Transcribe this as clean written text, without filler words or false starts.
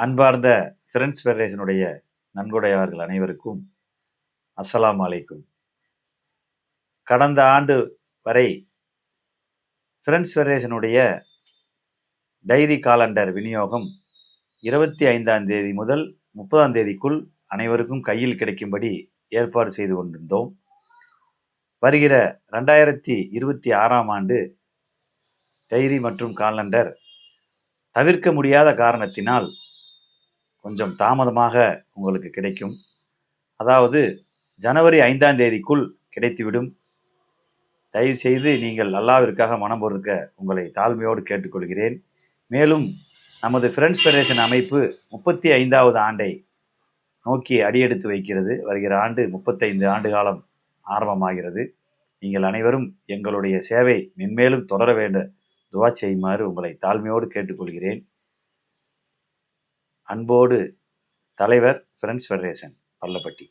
அன்பார்ந்த ஃப்ரெண்ட்ஸ் ஃபெடரேஷனுடைய நன்கொடையாளர்கள் அனைவருக்கும் அஸ்ஸலாமு அலைக்கும். கடந்த ஆண்டு வரை ஃப்ரெண்ட்ஸ் ஃபெடரேஷனுடைய டைரி காலண்டர் விநியோகம் 25ஆம் தேதி முதல் 30ஆம் தேதிக்குள் அனைவருக்கும் கையில் கிடைக்கும்படி ஏற்பாடு செய்து கொண்டிருந்தோம். வருகிற 2026ஆம் ஆண்டு டைரி மற்றும் காலண்டர் தவிர்க்க முடியாத காரணத்தினால் கொஞ்சம் தாமதமாக உங்களுக்கு கிடைக்கும். அதாவது ஜனவரி 5ஆம் தேதிக்குள் கிடைத்துவிடும். தயவு செய்து நீங்கள் அல்லாவிற்காக மனம் பொறுக்க உங்களை தாழ்மையோடு கேட்டுக்கொள்கிறேன். மேலும் நமது ஃப்ரெண்ட்ஸ் ஃபெடரேஷன் அமைப்பு 35வது ஆண்டை நோக்கி அடியெடுத்து வைக்கிறது. வருகிற ஆண்டு 35 ஆண்டு காலம் ஆரம்பமாகிறது. நீங்கள் அனைவரும் எங்களுடைய சேவை மென்மேலும் தொடர வேண்டும் துவா செய்யுமாறு உங்களை தாழ்மையோடு கேட்டுக்கொள்கிறேன். அன்போடு தலைவர் ஃப்ரெண்ட்ஸ் ஃபெடரேஷன் பள்ளப்பட்டி.